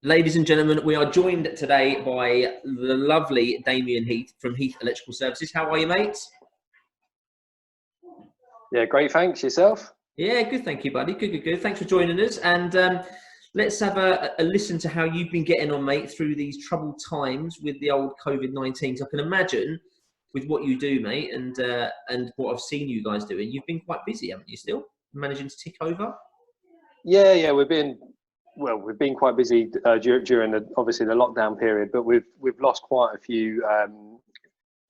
Ladies and gentlemen, we are joined today by the lovely Damien Heath from Heath Electrical Services. How are you, mates? Yeah, great. Thanks. Yourself? Yeah, good. Thank you, buddy. Good. Thanks for joining us. And let's have a listen to how you've been getting on, mate, through these troubled times with the old COVID-19. So I can imagine with what you do, mate, and what I've seen you guys doing, you've been quite busy, haven't you? Still managing to tick over. Yeah. We've been quite busy during obviously the lockdown period, but we've lost quite a few.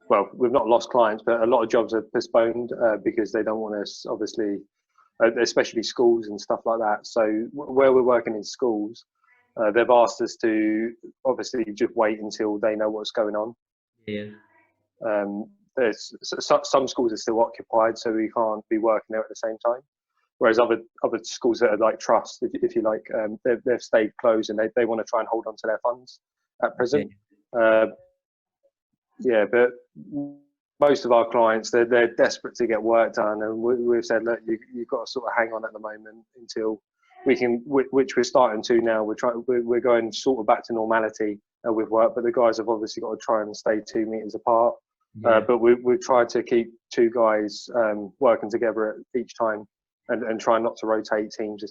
We've not lost clients, but a lot of jobs are postponed because they don't want us, obviously, especially schools and stuff like that. So where we're working in schools, they've asked us to obviously just wait until they know what's going on. Yeah. There's some schools are still occupied, so we can't be working there at the same time. Whereas other schools that are like trust, if you like, they've stayed closed and they want to try and hold on to their funds at present. But most of our clients, they're desperate to get work done, and we've said, look, you've got to sort of hang on at the moment until we can, which we're starting to now. We're going sort of back to normality with work, but the guys have obviously got to try and stay 2 meters apart. Yeah. But we've tried to keep two guys working together at each time. And try not to rotate teams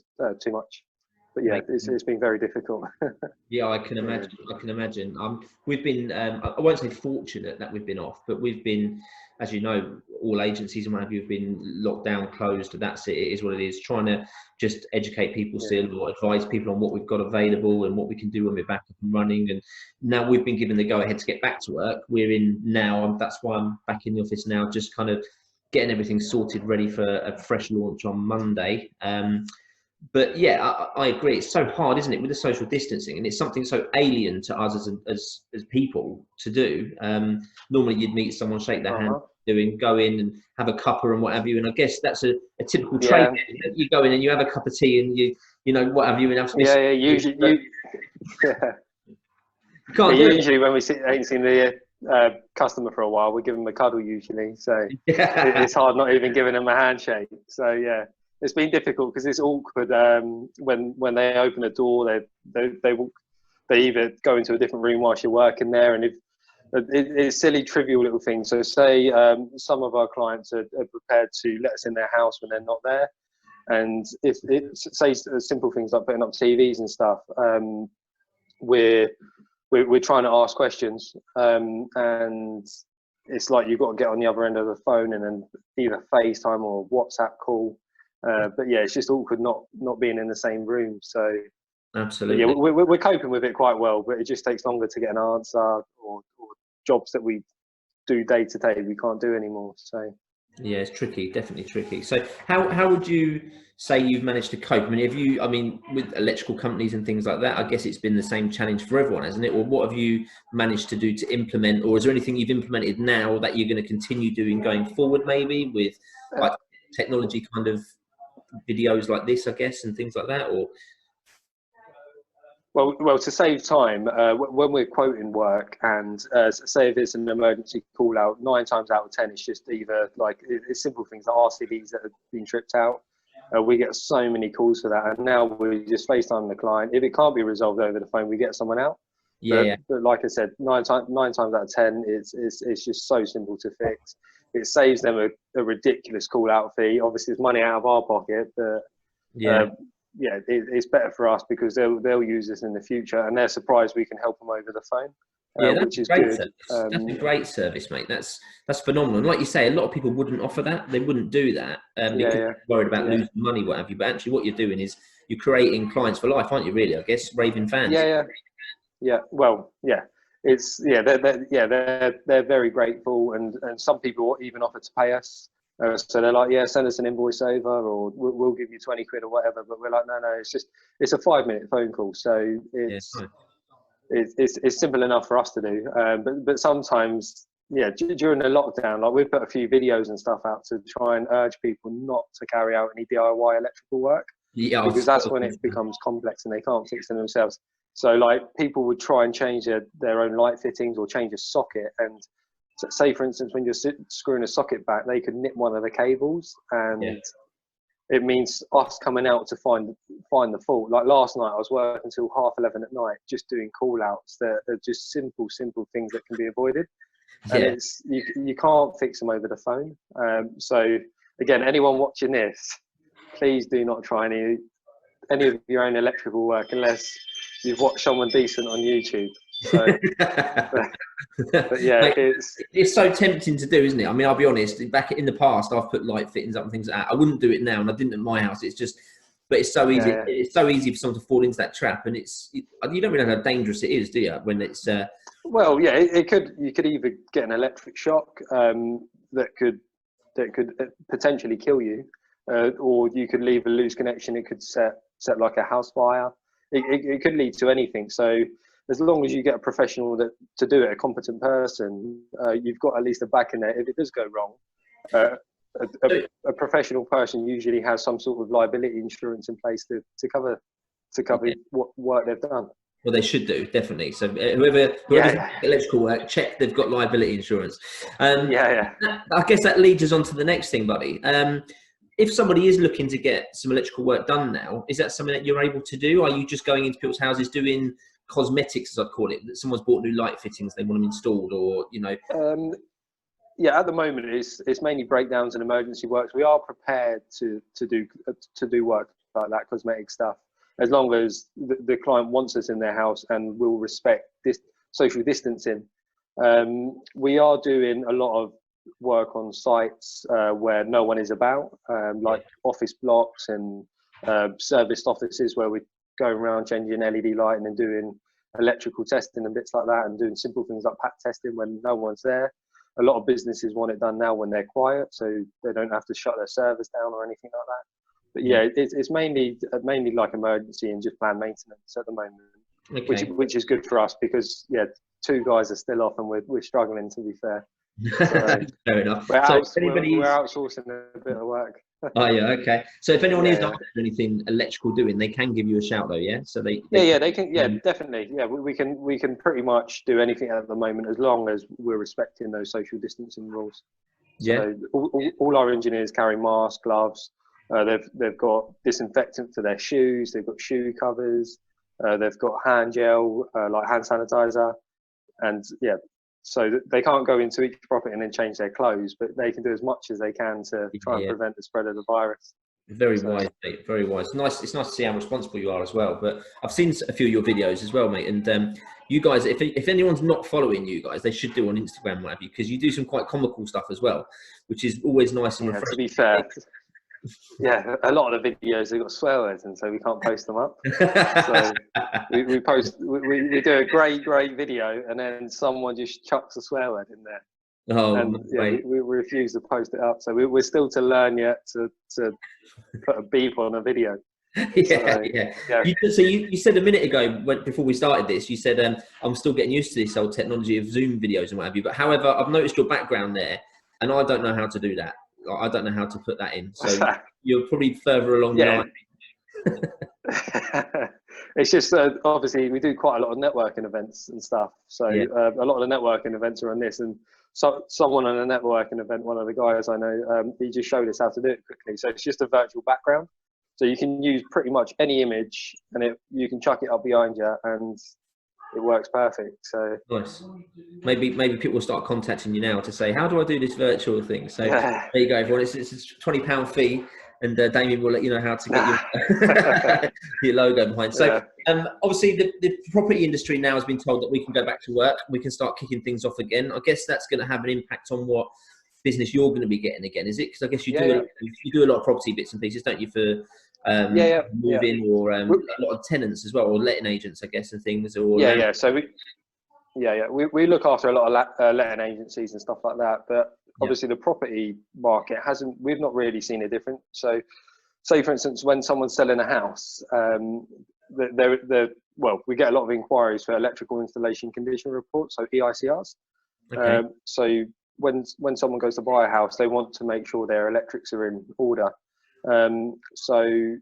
too much. But yeah, it's been very difficult. Yeah, I can imagine. I can imagine. We've been, I won't say fortunate that we've been off, but we've been, as you know, all agencies and what have you have been locked down, closed. That's it. It is what it is. Trying to just educate people still, or advise people on what we've got available and what we can do when we're back up and running. And now we've been given the go ahead to get back to work. We're in now. That's why I'm back in the office now, just kind of getting everything sorted, ready for a fresh launch on Monday. But yeah, I agree. It's so hard, isn't it, with the social distancing, and it's something so alien to us as people to do. Normally, you'd meet someone, shake their hand, go in and have a cuppa and what have you. And I guess that's a typical trade. You go in and you have a cup of tea and you know what have you. And usually when we ain't seen the customer for a while, we give them a cuddle usually, so it's hard not even giving them a handshake. So yeah, it's been difficult because it's awkward when they open a door, they either go into a different room whilst you're working there, and it's silly trivial little things. So say some of our clients are prepared to let us in their house when they're not there, and if it say simple things like putting up TVs and stuff, we're trying to ask questions, and it's like you've got to get on the other end of the phone and then either FaceTime or WhatsApp call. But yeah, it's just awkward not being in the same room. So absolutely, yeah, we're coping with it quite well, but it just takes longer to get an answer, or jobs that we do day to day we can't do anymore. So yeah, it's tricky, definitely tricky. So how would you say you've managed to cope? I mean, with electrical companies and things like that, I guess it's been the same challenge for everyone, hasn't it? Or what have you managed to do to implement, or is there anything you've implemented now that you're going to continue doing going forward, maybe with like technology kind of videos like this, I guess, and things like that? Or Well, to save time, when we're quoting work and say if it's an emergency call out, 9 times out of 10, it's just either like it's simple things like RCDs that have been tripped out. We get so many calls for that, and now we just FaceTime the client. If it can't be resolved over the phone, we get someone out. But like I said, nine times out of 10, it's just so simple to fix. It saves them a ridiculous call out fee. Obviously, it's money out of our pocket, but it's better for us because they'll use this in the future, and they're surprised we can help them over the phone. Which is good. That's a great service, mate. That's phenomenal. And like you say, a lot of people wouldn't offer that. They wouldn't do that because they're worried about losing money, what have you. But actually, what you're doing is you're creating clients for life, aren't you? Really, I guess, raving fans. Yeah. Well, yeah. They're very grateful, and some people even offer to pay us. So they're like, yeah, send us an invoice over, or we'll give you 20 quid or whatever. But we're like, no, it's a 5-minute phone call, so it's simple enough for us to do. But sometimes, during the lockdown, like we've put a few videos and stuff out to try and urge people not to carry out any DIY electrical work, because that's when it becomes complex and they can't fix it themselves. So like people would try and change their own light fittings or change a socket, and say for instance when you're screwing a socket back, they could nip one of the cables, and it means us coming out to find the fault. Like last night, I was working until 11:30 at night, just doing call outs that are just simple things that can be avoided. And Yeah. it's you can't fix them over the phone. So again, anyone watching this, please do not try any of your own electrical work unless you've watched someone decent on YouTube. So, but yeah, Mate, it's so tempting to do, isn't it? I mean, I'll be honest. Back in the past, I've put light fittings up and things like that. I wouldn't do it now, and I didn't at my house. It's just, but it's so easy. Yeah. It's so easy for someone to fall into that trap, and you don't really know how dangerous it is, do you? When it's well, yeah, you could either get an electric shock that could potentially kill you, or you could leave a loose connection. It could set like a house fire. It could lead to anything. So as long as you get a professional to do it, a competent person, you've got at least a back in there if it does go wrong. A professional person usually has some sort of liability insurance in place to cover what work they've done. Well, they should do, definitely. So whoever electrical work, check they've got liability insurance. I guess that leads us on to the next thing, buddy. If somebody is looking to get some electrical work done now, is that something that you're able to do? Are you just going into people's houses doing cosmetics, as I'd call it? That someone's bought new light fittings, they want them installed, or at the moment it's mainly breakdowns and emergency works. We are prepared to do work like that, cosmetic stuff, as long as the client wants us in their house and will respect this social distancing. We are doing a lot of work on sites where no one is about, like office blocks and serviced offices where we're going around changing LED lighting and doing electrical testing and bits like that, and doing simple things like pat testing when no one's there. A lot of businesses want it done now when they're quiet, so they don't have to shut their servers down or anything like that. But yeah, it's mainly like emergency and just planned maintenance at the moment, which is good for us because 2 guys are still off and we're struggling, to be fair. So fair enough. We're outsourcing a bit of work. Oh yeah, okay. So if anyone is after anything electrical doing, they can give you a shout though, yeah. So they can, definitely, we can pretty much do anything at the moment as long as we're respecting those social distancing rules. So all our engineers carry masks, gloves. They've got disinfectant for their shoes. They've got shoe covers. They've got hand gel, like hand sanitizer, and so they can't go into each property and then change their clothes, but they can do as much as they can to try and prevent the spread of the virus. Very wise, mate. Very wise. It's nice to see how responsible you are as well. But I've seen a few of your videos as well, mate. And you guys, if anyone's not following you guys, they should do on Instagram, what have you, because you do some quite comical stuff as well, which is always nice and refreshing. To be fair, a lot of the videos have got swear words, and so we can't post them up. So we do a great video, and then someone just chucks a swear word in there. Oh, and we refuse to post it up. So we're still to learn yet to put a beep on a video. You said a minute ago, before we started this, you said I'm still getting used to this old technology of Zoom videos and what have you. But however, I've noticed your background there, and I don't know how to do that. I don't know how to put that in. So you're probably further along the line. It's just obviously we do quite a lot of networking events and stuff. So a lot of the networking events are on this, and so someone on a networking event, one of the guys I know, he just showed us how to do it quickly. So it's just a virtual background, so you can use pretty much any image, and you can chuck it up behind you, and it works perfect. So nice. Maybe people will start contacting you now to say, how do I do this virtual thing? So there you go, everyone. It's a £20 fee, and Damien will let you know how to get your logo behind. So obviously the property industry now has been told that we can go back to work, we can start kicking things off again. I guess that's going to have an impact on what business you're going to be getting again, is it? Because I guess you do a lot of property bits and pieces, don't you, for moving or a lot of tenants as well, or letting agents, I guess, and things. Or So we look after a lot of letting agencies and stuff like that, but obviously the property market we've not really seen a difference. So say for instance, when someone's selling a house, we get a lot of inquiries for electrical installation condition reports, so EICRs. So when someone goes to buy a house, they want to make sure their electrics are in order. So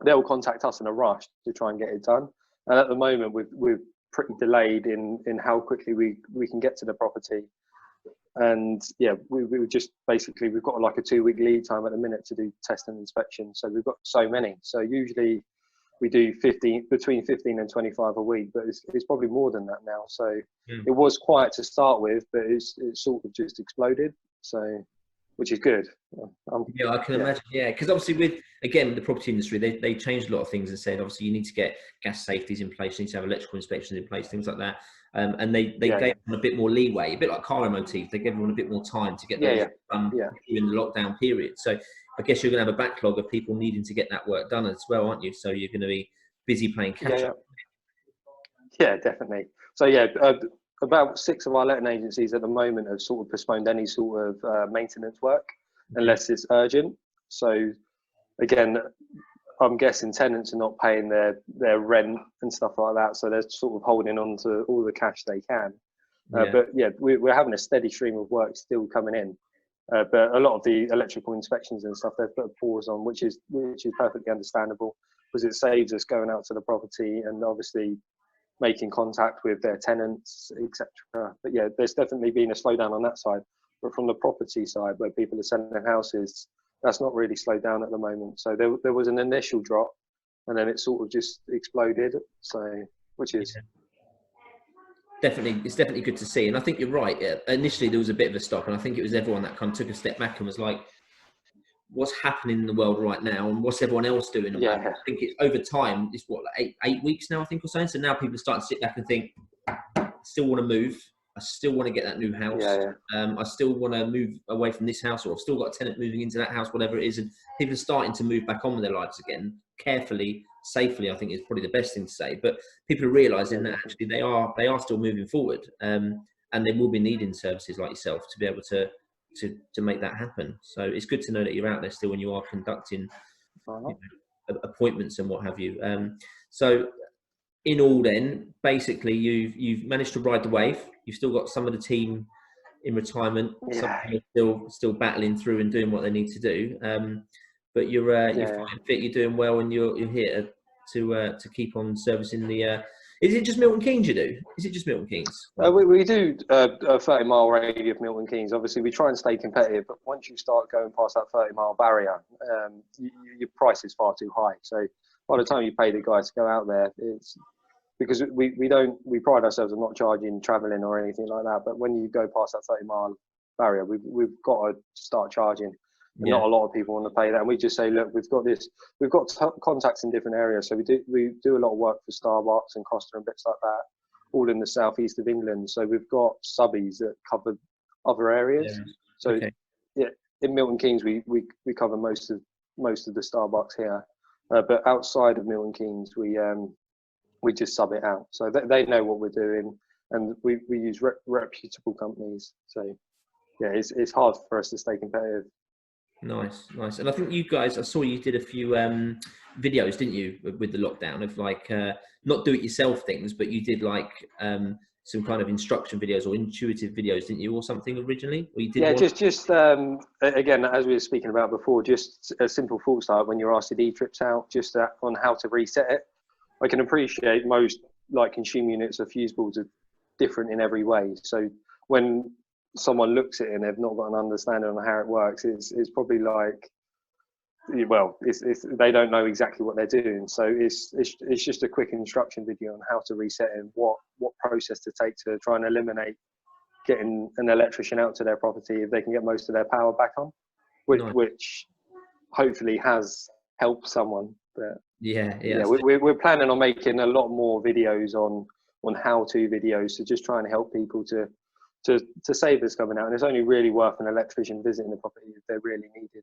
they'll contact us in a rush to try and get it done. And at the moment, we're pretty delayed in how quickly we can get to the property. And yeah, we were just basically, we've got like a 2-week lead time at the minute to do test and inspection. So we've got so many. So usually we do between 15 and 25 a week, but it's probably more than that now. So it was quiet to start with, but it's sort of just exploded. So, which is good. Yeah, I can imagine. Yeah, because obviously with, again, the property industry, they changed a lot of things and said, obviously you need to get gas safeties in place, you need to have electrical inspections in place, things like that. And they gave them a bit more leeway, a bit like car MOTs. They gave everyone a bit more time to get those done during the lockdown period. So I guess you're going to have a backlog of people needing to get that work done as well, aren't you? So you're going to be busy playing catch up. Yeah, definitely. So about 6 of our letting agencies at the moment have sort of postponed any sort of maintenance work unless it's urgent. So again, I'm guessing tenants are not paying their rent and stuff like that, so they're sort of holding on to all the cash they can. But yeah, we're having a steady stream of work still coming in. But a lot of the electrical inspections and stuff, they've put a pause on, which is perfectly understandable, because it saves us going out to the property and obviously making contact with their tenants, etc. But yeah, there's definitely been a slowdown on that side. But from the property side, where people are selling houses, that's not really slowed down at the moment. So there was an initial drop, and then it sort of just exploded. So, which is definitely, it's definitely good to see. And I think you're right. Initially, there was a bit of a stop, and I think it was everyone that kind of took a step back and was like, what's happening in the world right now, and what's everyone else doing? Yeah. I think it's over time. It's what, like eight weeks now, I think, or so. So now people are starting to sit back and think, I still want to move. I still want to get that new house. I still want to move away from this house, or I've still got a tenant moving into that house, whatever it is. And people are starting to move back on with their lives again, carefully, safely, I think is probably the best thing to say. But people are realising that actually they are still moving forward, and they will be needing services like yourself to be able to make that happen. So it's good to know that you're out there still when you are conducting appointments and what have you. So in all, then basically you've managed to ride the wave. You've still got some of the team in retirement, some are still battling through and doing what they need to do. But you're fighting fit, you're doing well, and you're here to keep on servicing the. Is it just Milton Keynes you do? Is it just Milton Keynes? We do a 30-mile radius of Milton Keynes. Obviously, we try and stay competitive, but once you start going past that 30-mile barrier, your price is far too high. So by the time you pay the guy to go out there, it's because we pride ourselves on not charging travelling or anything like that. But when you go past that 30-mile barrier, we've got to start charging. And not a lot of people want to pay that, and we just say, look, we've got contacts in different areas. So we do a lot of work for Starbucks and Costa and bits like that, all in the southeast of England. So we've got subbies that cover other areas. So in Milton Keynes we cover most of the Starbucks here, but outside of Milton Keynes we just sub it out. So they know what we're doing, and we use reputable companies. So yeah, it's hard for us to stay competitive. Nice. And I think you guys, I saw you did a few videos, didn't you, with the lockdown, of like not do-it-yourself things, but you did like some kind of instruction videos or intuitive videos, didn't you, or something originally? Or you did just again, as we were speaking about before, just a simple thought start when your RCD trips out, just on how to reset it. I can appreciate most like consumer units or fuse boards are different in every way. So when someone looks at it and they've not got an understanding on how it works, it's probably like, well, they don't know exactly what they're doing. So it's just a quick instruction video on how to reset it and what process to take to try and eliminate getting an electrician out to their property if they can get most of their power back on, which hopefully has helped someone. But we're planning on making a lot more videos on how-to videos to just try and help people to save us coming out. And it's only really worth an electrician visiting the property if they're really needed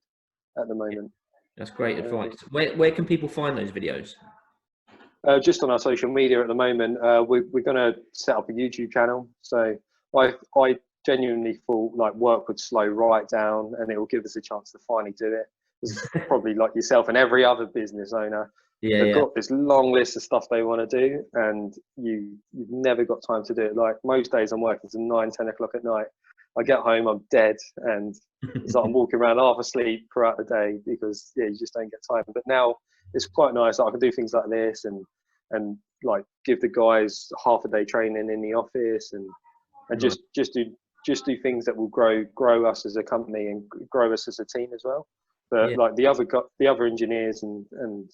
at the moment. That's great advice. Where can people find those videos? Just on our social media at the moment. We're going to set up a YouTube channel. So I genuinely thought like work would slow right down and it will give us a chance to finally do it. It's probably like yourself and every other business owner. They've got this long list of stuff they want to do, and you've never got time to do it. Like most days I'm working till 9-10 o'clock at night. I get home, I'm dead, and it's like I'm walking around half asleep throughout the day because you just don't get time. But now it's quite nice that I can do things like this and like give the guys half a day training in the office and just do just do things that will grow us as a company and grow us as a team as well. But Yeah. like the other engineers and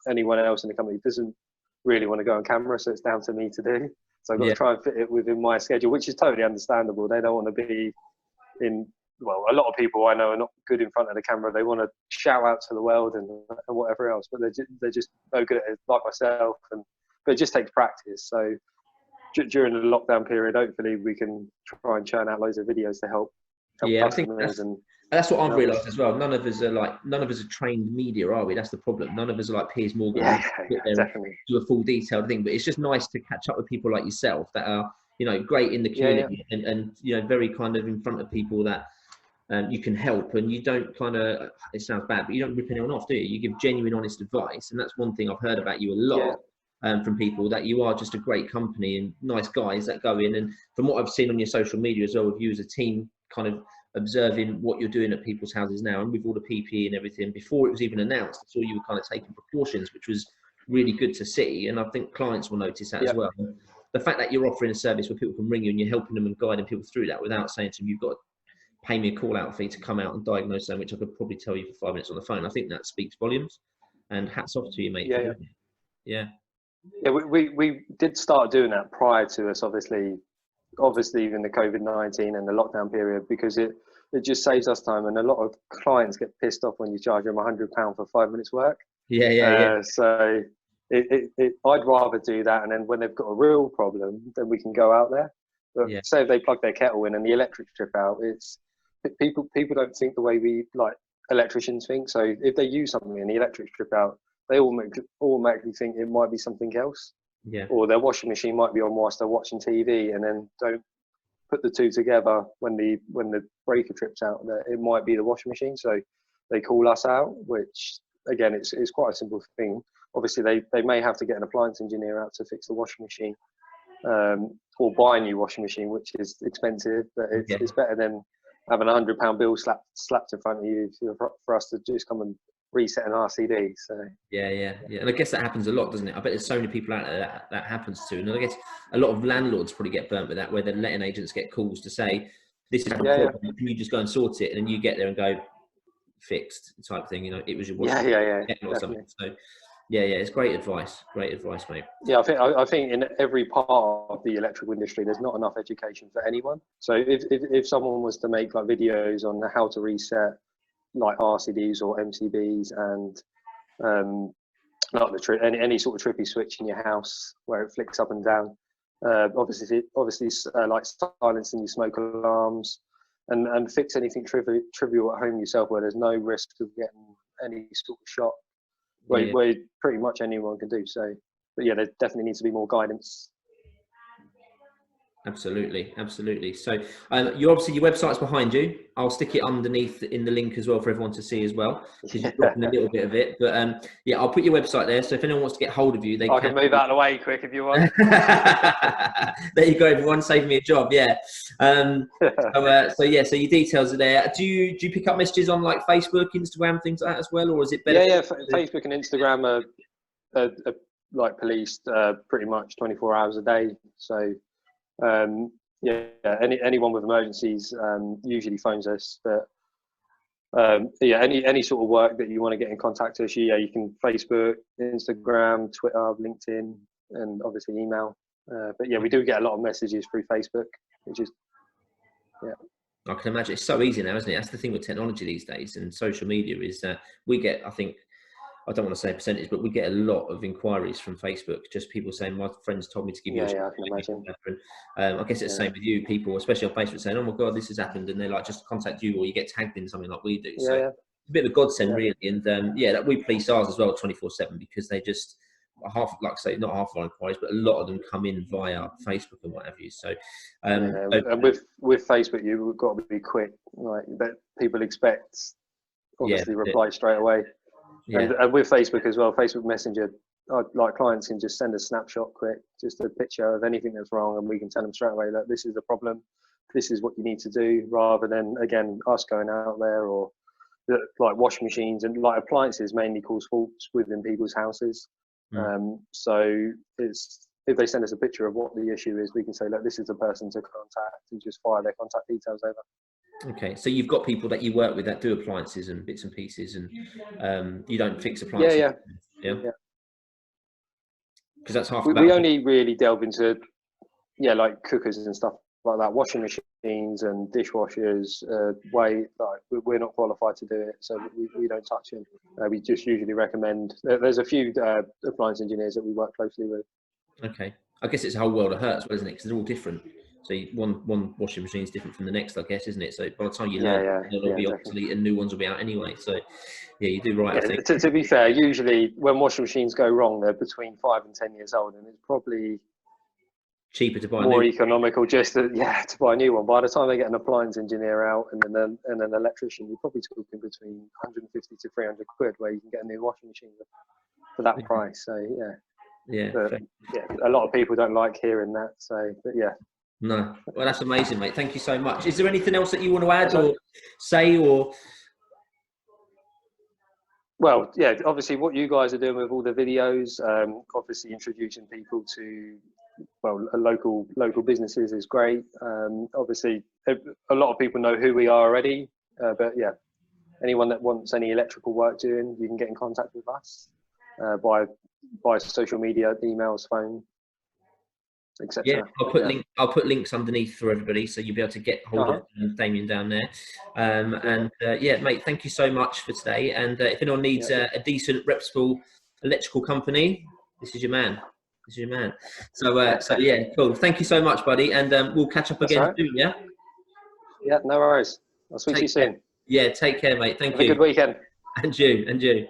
anyone else in the company doesn't really want to go on camera, so it's down to me to do. So I've got to try and fit it within my schedule, which is totally understandable. They don't want to be in. Well, a lot of people I know are not good in front of the camera. They want to shout out to the world and whatever else, but they're just no good at it, like myself. But it just takes practice. So during the lockdown period, hopefully we can try and churn out loads of videos to help I think that's what I've realised as well. None of us are trained media, are we? That's the problem. None of us are like Piers Morgan. Definitely. Do a full detailed thing, but it's just nice to catch up with people like yourself that are, great in the community and very kind of in front of people that you can help, and you don't kind of, it sounds bad, but you don't rip anyone off, do you? You give genuine, honest advice, and that's one thing I've heard about you a lot. From people, that you are just a great company and nice guys that go in, and from what I've seen on your social media as well, with you as a team kind of observing what you're doing at people's houses now, and with all the PPE and everything before it was even announced, I saw you were kind of taking precautions, which was really good to see, and I think clients will notice that as well. And the fact that you're offering a service where people can ring you and you're helping them and guiding people through that without saying to them, you've got to pay me a call out fee to come out and diagnose them, which I could probably tell you for 5 minutes on the phone. I think that speaks volumes, and hats off to you, mate. Yeah, we did start doing that prior to us, obviously even the COVID-19 and the lockdown period, because it just saves us time, and a lot of clients get pissed off when you charge them £100 for 5 minutes work. So I'd rather do that, and then when they've got a real problem, then we can go out there. But say if they plug their kettle in and the electric trip out, it's people don't think the way we like electricians think. So if they use something and the electric trip out, they automatically think it might be something else. Or their washing machine might be on whilst they're watching TV, and then don't put the two together when the breaker trips out, that it might be the washing machine. So they call us out, which again, it's quite a simple thing. Obviously they may have to get an appliance engineer out to fix the washing machine, or buy a new washing machine, which is expensive, but it's better than having £100 bill slapped in front of you for us to just come and reset an RCD. So and I guess that happens a lot, doesn't it? I bet there's so many people out there that happens to, and I guess a lot of landlords probably get burnt with that, where they're letting agents get calls to say, this is a problem, can you just go and sort it? And then you get there and go, fixed type thing, it was your washing or something. So it's great advice, mate. I think in every part of the electrical industry there's not enough education for anyone. So if someone was to make like videos on how to reset like RCDs or MCBs and not any sort of trippy switch in your house where it flicks up and down, obviously like silencing your smoke alarms, and fix anything trivial at home yourself where there's no risk of getting any sort of shock, where pretty much anyone can do. So, but there definitely needs to be more guidance. Absolutely. So you obviously, your website's behind you. I'll stick it underneath in the link as well for everyone to see as well, because you're dropping a little bit of it. But I'll put your website there. So if anyone wants to get hold of you, they can move out of the way quick if you want. There you go, everyone. Save me a job. So your details are there. Do you pick up messages on like Facebook, Instagram, things like that as well, or is it better? Facebook and Instagram are like policed pretty much 24 hours a day. So anyone with emergencies usually phones us, but any sort of work that you want to get in contact with us, you can Facebook, Instagram, Twitter, LinkedIn, and obviously email. But we do get a lot of messages through Facebook, which is I can imagine. It's so easy now, isn't it? That's the thing with technology these days and social media, is that we get, I don't want to say a percentage, but we get a lot of inquiries from Facebook. Just people saying, my friends told me to give you a I can imagine. I guess it's the same with you. People, especially on Facebook, saying, oh my God, this has happened. And they're like, just contact you, or you get tagged in something like we do. So it's a bit of a godsend, really. And that we police ours as well 24/7, because they just, not half of our inquiries, but a lot of them come in via Facebook and what have you. So, and with Facebook, you've got to be quick. Like that, people expect obviously reply straight away. And with Facebook as well, Facebook Messenger, like clients can just send a snapshot quick, just a picture of anything that's wrong, and we can tell them straight away, look, this is the problem, this is what you need to do, rather than again us going out there, or like washing machines and like appliances mainly cause faults within people's houses. So it's if they send us a picture of what the issue is, we can say, look, this is the person to contact, and just fire their contact details over. Okay, so you've got people that you work with that do appliances and bits and pieces, and you don't fix appliances. Yeah. Because that's half. We only really delve into like cookers and stuff like that, washing machines and dishwashers. We're not qualified to do it, so we don't touch them. We just usually recommend. There's a few appliance engineers that we work closely with. Okay, I guess it's a whole world of hurt, isn't it? Because they're all different. So one washing machine is different from the next, I guess, isn't it? So by the time you learn, they'll be obsolete and new ones will be out anyway. So yeah, you do right. I think. To be fair, usually when washing machines go wrong, they're between 5 and 10 years old, and it's probably cheaper to buy more economical just to buy a new one. By the time they get an appliance engineer out and then an electrician, you're probably talking between 150 to 300 quid, where you can get a new washing machine for that price. So a lot of people don't like hearing that. So no, well, that's amazing, mate. Thank you so much. Is there anything else that you want to add or say, or? Well, obviously what you guys are doing with all the videos, obviously introducing people to local businesses is great. Obviously a lot of people know who we are already, but anyone that wants any electrical work doing, you can get in contact with us by social media, emails, phone, etc. Yeah, I'll put links underneath for everybody, so you'll be able to get hold of Damien down there. Mate, thank you so much for today. And if anyone needs a decent, reputable electrical company, this is your man. This is your man. So cool. Thank you so much, buddy, and we'll catch up again soon. Yeah. Yeah, no worries. I'll speak to you soon. Yeah, take care, mate. Thank you. Have a good weekend. And you.